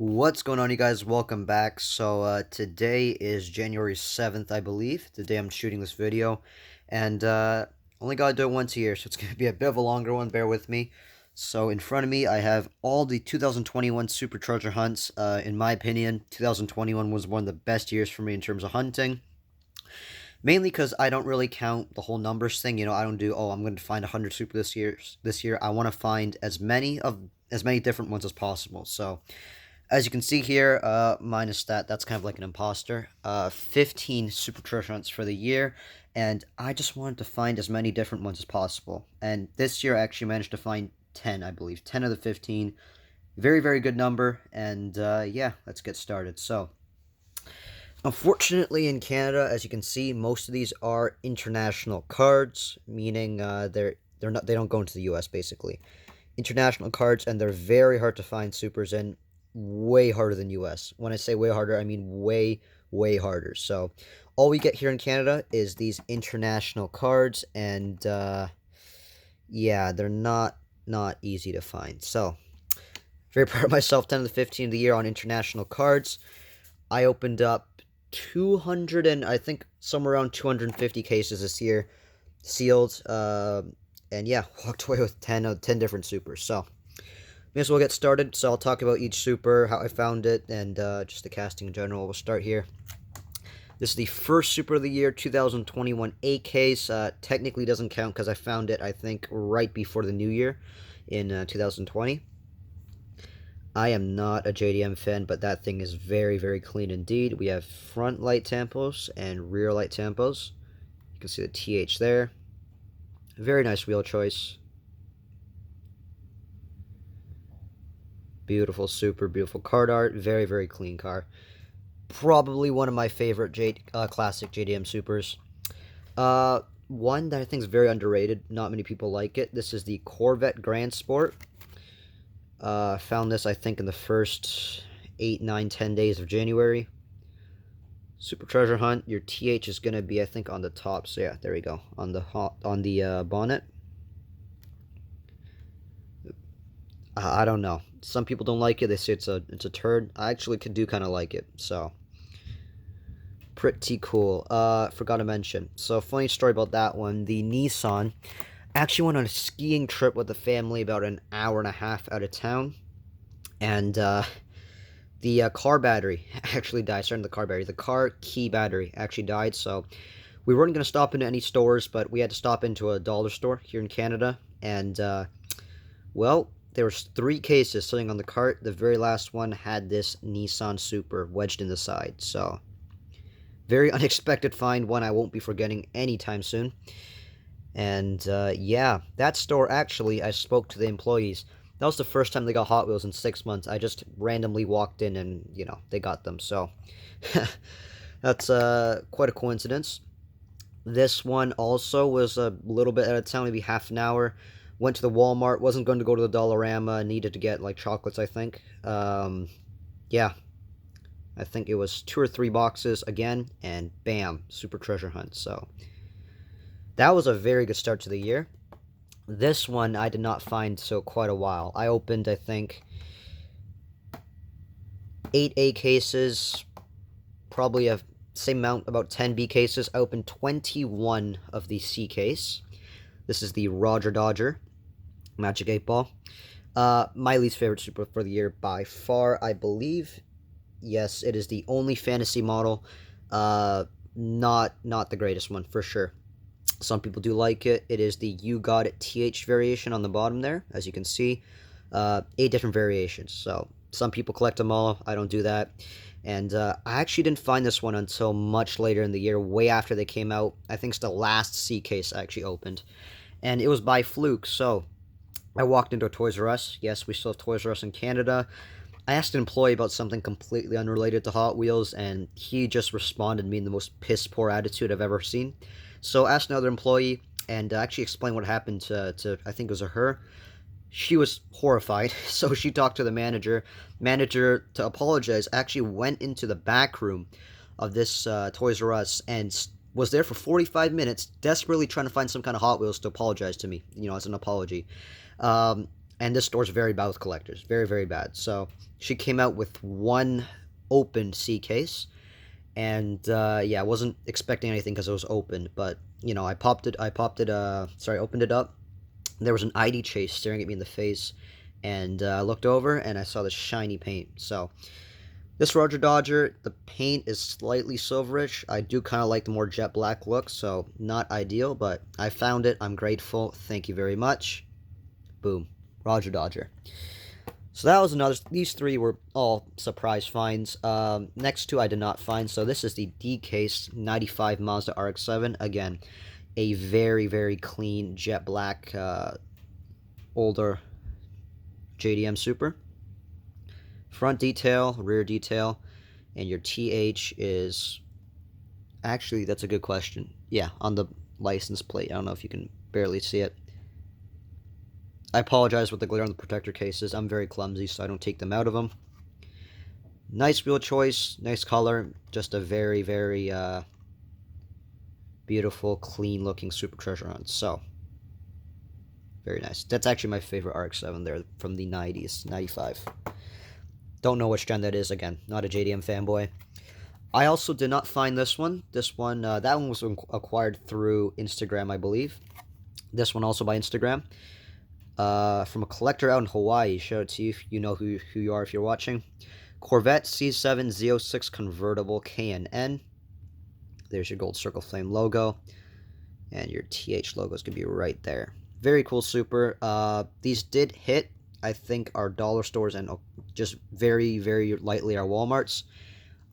What's going on, you guys? Welcome back. Today is January 7th, I believe, the day I'm shooting this video. And only gotta do it once a year, so it's gonna be a bit of a longer one, bear with me. So in front of me, I have all the 2021 supercharger hunts. In my opinion, 2021 was one of the best years for me in terms of hunting. Mainly because I don't really count the whole numbers thing. I don't do, oh, I'm going to find 100 super this year. I want to find as many different ones as possible. So as you can see here, minus that's kind of like an imposter. 15 super treasure hunts for the year, and I just wanted to find as many different ones as possible. And this year I actually managed to find 10, I believe. 10 of the 15. Very, very good number, and yeah, let's get started. So, unfortunately in Canada, as you can see, most of these are international cards, meaning they don't go into the US, basically. International cards, and they're very hard to find supers in, way harder than US. When I say way harder, I mean way, way harder. So all we get here in Canada is these international cards, and yeah, they're not easy to find. So very proud of myself. 10 of the 15 of the year on international cards. I opened up 200 and I think somewhere around 250 cases this year, sealed. And yeah, walked away with 10 different supers. So may as well get started. So I'll talk about each super, how I found it, and just the casting in general. We'll start here. This is the first super of the year, 2021 A case. Technically doesn't count because I found it, I think, right before the new year in 2020. I am not a JDM fan, but that thing is very, very clean indeed. We have front light tampos and rear light tampos. You can see the TH there. Very nice wheel choice. Beautiful, super beautiful card art. Very, very clean car. Probably one of my favorite classic JDM supers. One that I think is very underrated. Not many people like it. This is the Corvette Grand Sport. Found this, I think, in the first 8, 9, 10 days of January. Super treasure hunt. Your TH is gonna be, I think, on the top. So yeah, there we go, on the bonnet. I don't know. Some people don't like it. They say it's a turd. I actually do kind of like it. So pretty cool. Forgot to mention. So funny story about that one. The Nissan. Actually went on a skiing trip with the family about an hour and a half out of town, and the car battery actually died. Starting the car battery, the car key battery actually died. So we weren't going to stop into any stores, but we had to stop into a dollar store here in Canada, and well, there was 3 cases sitting on the cart. The very last one had this Nissan Super wedged in the side. So very unexpected find, one I won't be forgetting anytime soon. And yeah, that store, actually, I spoke to the employees. That was the first time they got Hot Wheels in 6 months. I just randomly walked in and, they got them. So that's quite a coincidence. This one also was a little bit out of town, maybe half an hour. Went to the Walmart, wasn't going to go to the Dollarama, needed to get, like, chocolates, I think. Yeah, I think it was 2 or 3 boxes again, and bam, super treasure hunt. So that was a very good start to the year. This one I did not find so quite a while. I opened, I think, 8 A cases, probably a same amount, about 10 B cases. I opened 21 of the C case. This is the Roger Dodger Magic 8 Ball. My least favorite super for the year by far, I believe. Yes, it is the only fantasy model. Not the greatest one, for sure. Some people do like it. It is the You Got It TH variation on the bottom there, as you can see. 8 different variations. So some people collect them all. I don't do that. And I actually didn't find this one until much later in the year, way after they came out. I think it's the last C case I actually opened. And it was by fluke. So I walked into a Toys R Us. Yes, we still have Toys R Us in Canada. I asked an employee about something completely unrelated to Hot Wheels, and he just responded to me in the most piss-poor attitude I've ever seen. So I asked another employee, and actually explained what happened to I think it was her. She was horrified, so she talked to the manager. Manager, to apologize, actually went into the back room of this Toys R Us and was there for 45 minutes, desperately trying to find some kind of Hot Wheels to apologize to me, as an apology. And this store's very bad with collectors. Very, very bad. So she came out with one open C case. And yeah, I wasn't expecting anything because it was open. But, you know, opened it up. There was an ID chase staring at me in the face. And I looked over and I saw the shiny paint. So this Roger Dodger, the paint is slightly silverish. I do kind of like the more jet black look, so not ideal, but I found it. I'm grateful. Thank you very much. Boom. Roger Dodger. So that was another. These three were all surprise finds. Next two I did not find. So this is the D-Case 95 Mazda RX-7. Again, a very, very clean jet black older JDM Super. Front detail, rear detail, and your TH is... Actually, that's a good question. Yeah, on the license plate. I don't know if you can barely see it. I apologize with the glare on the protector cases. I'm very clumsy, so I don't take them out of them. Nice wheel choice, nice color. Just a very, very beautiful, clean-looking Super Treasure Hunt. So, very nice. That's actually my favorite RX-7 there from the 90s, 95. Don't know which gen that is. Again, not a JDM fanboy. I also did not find this one. That one was acquired through Instagram, I believe. This one also by Instagram. From a collector out in Hawaii. Shout out to you if you know who you are if you're watching. Corvette C7 Z06 convertible K&N. There's your gold circle flame logo. And your TH logo is going to be right there. Very cool Super. These did hit, I think, our dollar stores and just very, very lightly our Walmarts.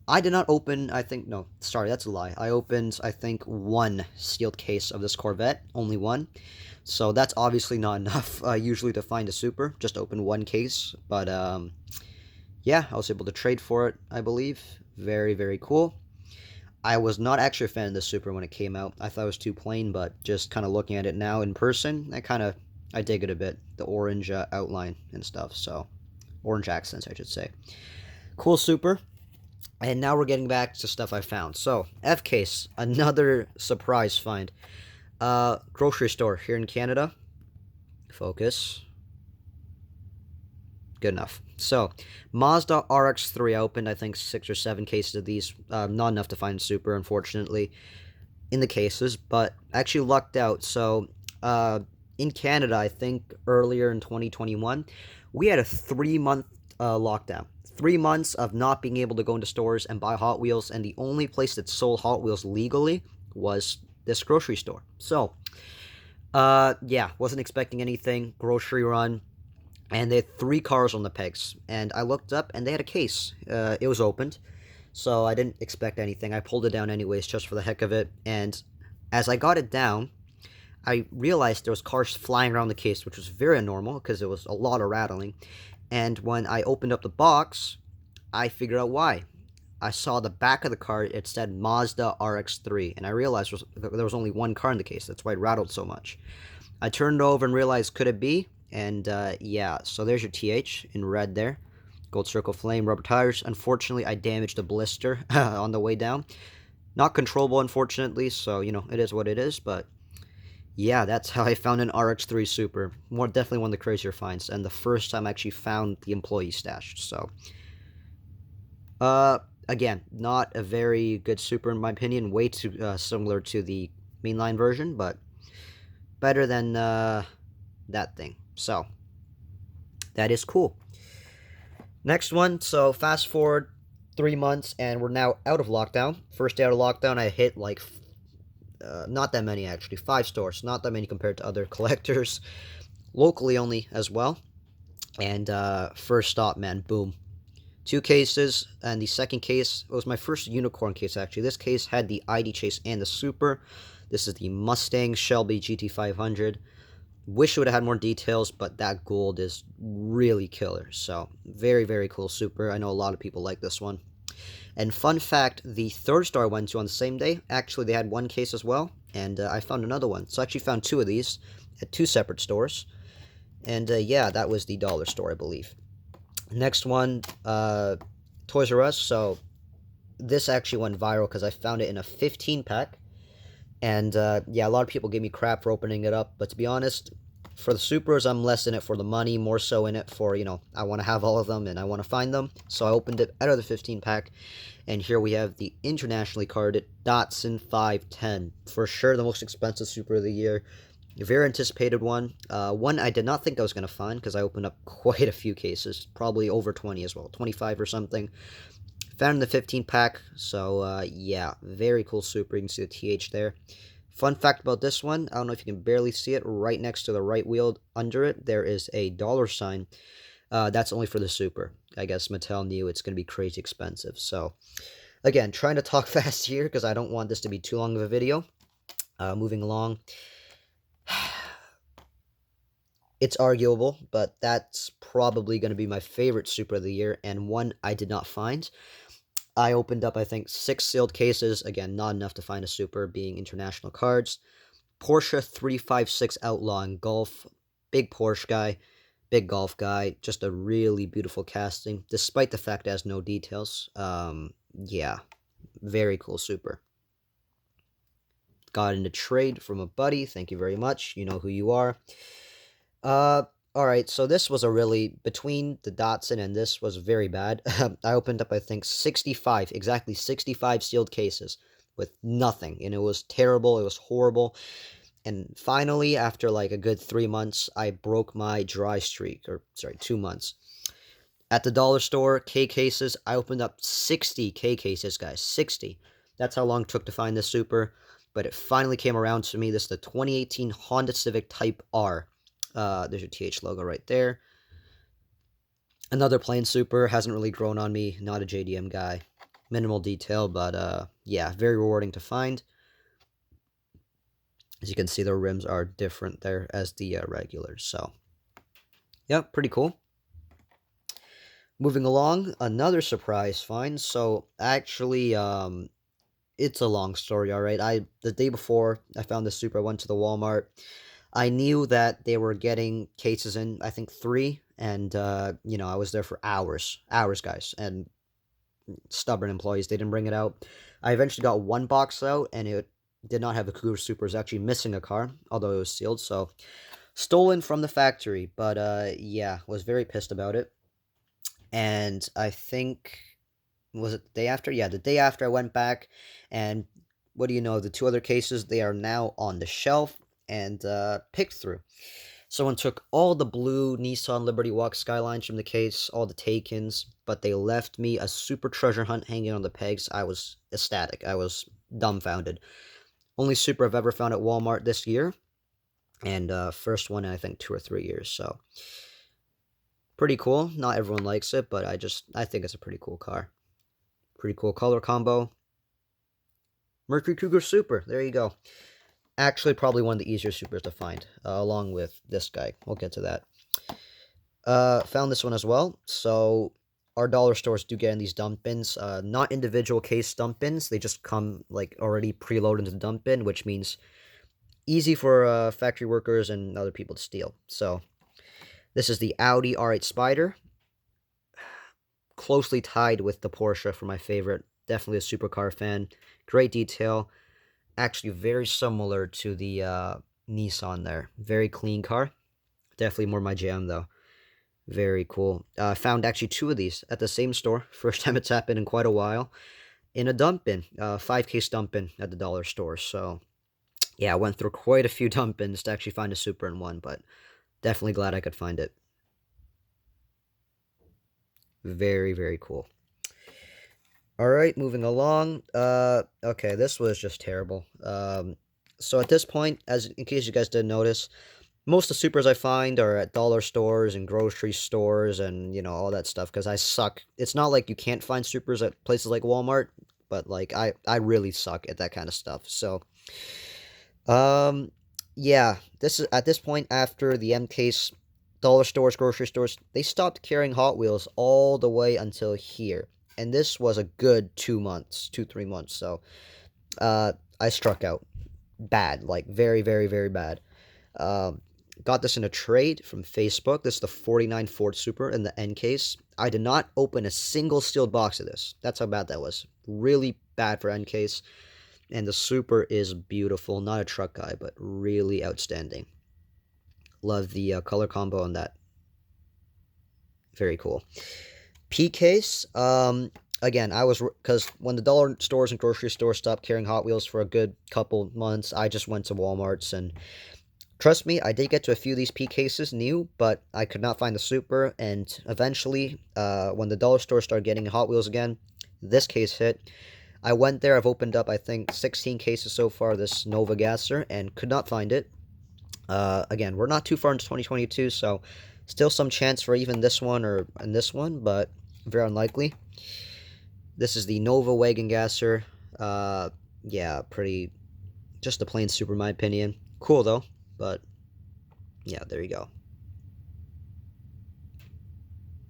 I did not open, no, sorry, that's a lie. I opened, I think, one sealed case of this Corvette. Only one. So that's obviously not enough usually to find a Super. Just open one case. But, yeah, I was able to trade for it, I believe. Very, very cool. I was not actually a fan of this Super when it came out. I thought it was too plain, but just kind of looking at it now in person, I dig it a bit. The orange outline and stuff, so... Orange accents, I should say. Cool Super. And now we're getting back to stuff I found. So, F-Case, another surprise find. Grocery store here in Canada. Focus. Good enough. So, Mazda RX-3. I opened, I think, 6 or 7 cases of these. Not enough to find Super, unfortunately, in the cases. But actually lucked out. So, in Canada, I think earlier in 2021, we had a 3-month lockdown. 3 months of not being able to go into stores and buy Hot Wheels, and the only place that sold Hot Wheels legally was this grocery store. So, yeah, wasn't expecting anything. Grocery run, and they had 3 cars on the pegs. And I looked up, and they had a case. It was opened, so I didn't expect anything. I pulled it down anyways, just for the heck of it. And as I got it down, I realized there was cars flying around the case, which was very abnormal because it was a lot of rattling. And when I opened up the box, I figured out why. I saw the back of the car, it said Mazda RX-3, and I realized there was only one car in the case. That's why it rattled so much. I turned it over and realized, could it be? And yeah, so there's your TH in red there. Gold circle flame, rubber tires. Unfortunately, I damaged a blister on the way down. Not controllable, unfortunately, so, you know, it is what it is, but... yeah, that's how I found an RX-3 Super. Definitely one of the crazier finds, and the first time I actually found the employee stashed, so... again, not a very good Super in my opinion, way too similar to the mainline version, but better than that thing. So, that is cool. Next one, so fast forward 3 months, and we're now out of lockdown. First day out of lockdown, I hit like... not that many, actually. 5 stores. Not that many compared to other collectors. Locally only as well. And first stop, man, boom. 2 cases, and the second case, it was my first unicorn case, actually. This case had the ID chase and the Super. This is the Mustang Shelby GT500. Wish it would have had more details, but that gold is really killer. So, very, very cool Super. I know a lot of people like this one. And fun fact, the third store I went to on the same day, actually they had 1 case as well, and I found another one. So I actually found 2 of these at 2 separate stores. And yeah, that was the dollar store, I believe. Next one, Toys R Us. So this actually went viral because I found it in a 15-pack. And yeah, a lot of people gave me crap for opening it up, but to be honest, For the Supers, I'm less in it for the money, more so in it for, I want to have all of them and I want to find them. So I opened it out of the 15 pack, and here we have the internationally carded Datsun 510. For sure the most expensive Super of the year. A very anticipated one. One I did not think I was going to find because I opened up quite a few cases, probably over 20 as well, 25 or something. Found in the 15 pack, so yeah, very cool Super. You can see the TH there. Fun fact about this one, I don't know if you can barely see it, right next to the right wheel under it, there is a $sign. That's only for the Super. I guess Mattel knew it's going to be crazy expensive. So, again, trying to talk fast here because I don't want this to be too long of a video. Moving along. It's arguable, but that's probably going to be my favorite Super of the year, and one I did not find. I opened up, I think, 6 sealed cases. Again, not enough to find a Super, being international cards. Porsche 356 Outlaw in Golf. Big Porsche guy, big golf guy. Just a really beautiful casting, despite the fact it has no details. Yeah, very cool Super. Got in a trade from a buddy. Thank you very much. You know who you are. Alright, so this was a really, between the Datsun and this was very bad. I opened up, I think, 65, exactly 65 sealed cases with nothing, and it was terrible, it was horrible, and finally, after like a good 3 months, I broke my dry streak, or, sorry, 2 months. At the dollar store, K cases, I opened up 60 K cases, guys, 60. That's how long it took to find this Super, but it finally came around to me. This is the 2018 Honda Civic Type R. There's your TH logo right there. Another plain Super, hasn't really grown on me, not a JDM guy. Minimal detail, but yeah, very rewarding to find. As you can see, the rims are different there as the regulars, so yeah, pretty cool. Moving along, another surprise find. So actually, it's a long story, alright. The day before I found this Super, I went to the Walmart. I knew that they were getting cases in, I think, 3, and, I was there for hours, guys, and stubborn employees, they didn't bring it out. I eventually got one box out, and it did not have a Cougar Super. It was actually missing a car, although it was sealed, so stolen from the factory, but, yeah, was very pissed about it, and I think, was it the day after? Yeah, the day after I went back, and what do you know, the 2 other cases, they are now on the shelf, and picked through. Someone took all the blue Nissan Liberty Walk Skylines from the case, all the Takens, but they left me a Super treasure hunt hanging on the pegs. I was ecstatic. I was dumbfounded. Only Super I've ever found at Walmart this year, and first one in, I think, 2 or 3 years, so pretty cool. Not everyone likes it, but I think it's a pretty cool car. Pretty cool color combo. Mercury Cougar Super, there you go. Actually, probably one of the easier Supers to find, along with this guy. We'll get to that. Found this one as well. So, our dollar stores do get in these dump bins. Not individual case dump bins. They just come, like, already preloaded into the dump bin, which means easy for factory workers and other people to steal. So, this is the Audi R8 Spider. Closely tied with the Porsche for my favorite. Definitely a supercar fan. Great detail. Actually very similar to the Nissan there. Very clean car. Definitely more my jam, though. Very cool. Found actually 2 of these at the same store. First time it's happened in quite a while. In a dump bin. 5-case dump bin at the dollar store. So, yeah, I went through quite a few dump bins to actually find a Super in one, but definitely glad I could find it. Very, very cool. Alright, moving along. Okay, this was just terrible. So at this point, in case you guys didn't notice, most of the Supers I find are at dollar stores and grocery stores and, all that stuff, because I suck. It's not like you can't find Supers at places like Walmart, but, like, I really suck at that kind of stuff. So, yeah, at this point, after the M case, dollar stores, grocery stores, they stopped carrying Hot Wheels all the way until here. And this was a good 2 months, 3 months, so, I struck out. Bad, like, very, very, very bad. Got this in a trade from Facebook. This is the 49 Ford Super in the N case. I did not open a single sealed box of this. That's how bad that was. Really bad for N case. And the Super is beautiful. Not a truck guy, but really outstanding. Love the color combo on that. Very cool. P case. Again, because when the dollar stores and grocery stores stopped carrying Hot Wheels for a good couple months, I just went to Walmart's, and trust me, I did get to a few of these P cases new, but I could not find the Super, and eventually, when the dollar store started getting Hot Wheels again, this case hit. I went there, I've opened up, I think, 16 cases so far, this Nova Gasser, and could not find it. Again, we're not too far into 2022, so still some chance for even this one or in this one, but very unlikely. This is the Nova Wagon Gasser. Yeah, pretty, just a plain Super in my opinion. Cool though, but yeah, there you go.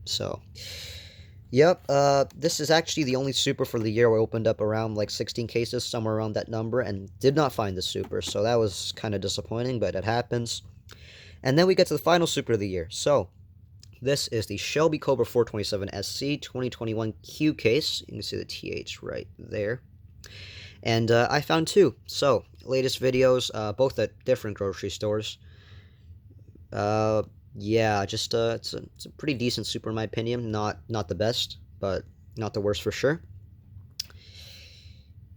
So, yep, this is actually the only Super for the year. I opened up around like 16 cases, somewhere around that number, and did not find the Super, so that was kind of disappointing, but it happens. And then we get to the final Super of the year. So, this is the Shelby Cobra 427 SC 2021 Q case. You can see the TH right there. And I found two. So, latest videos, both at different grocery stores. Yeah, just it's a pretty decent Super in my opinion. Not the best, but not the worst for sure.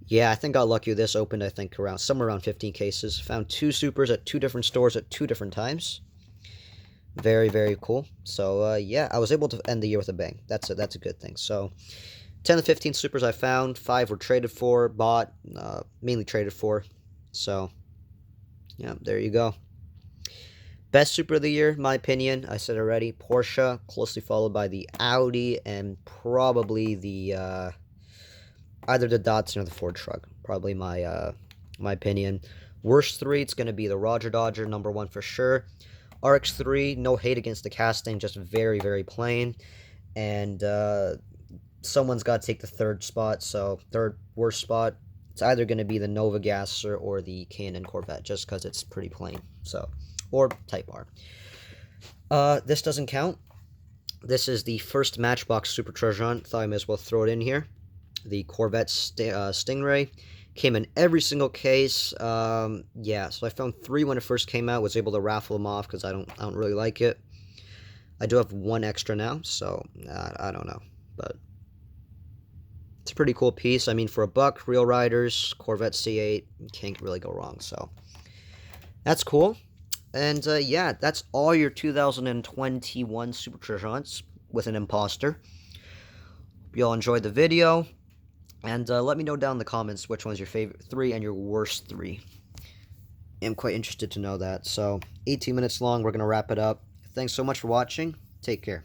Yeah, I think got lucky with this. Opened, I think, somewhere around 15 cases. Found two Supers at two different stores at two different times. Very, very cool. So, yeah, I was able to end the year with a bang. That's a good thing. So, 10 to 15 Supers I found. 5 were traded for, bought, mainly traded for. So, yeah, there you go. Best Super of the year, in my opinion, I said already, Porsche, closely followed by the Audi, and probably the, either the Datsun or the Ford truck. Probably my opinion. Worst 3, it's going to be the Roger Dodger, #1 for sure. RX-3, no hate against the casting, just very, very plain. And someone's got to take the third spot, so third worst spot. It's either going to be the Nova Gasser or the K&N Corvette, just because it's pretty plain. So, or Type R. This doesn't count. This is the first Matchbox Super Treasure Hunt. Thought I might as well throw it in here. The Corvette Stingray. Came in every single case. Yeah, so I found 3 when it first came out. Was able to raffle them off because I don't really like it. I do have 1 extra now, so I don't know, but it's a pretty cool piece. I mean, for $1, Real Riders, Corvette C8, can't really go wrong. So that's cool. And yeah, that's all your 2021 Super Treasure Hunts with an imposter. Hope you all enjoyed the video. And let me know down in the comments which one's your favorite 3 and your worst 3. I'm quite interested to know that. So, 18 minutes long. We're going to wrap it up. Thanks so much for watching. Take care.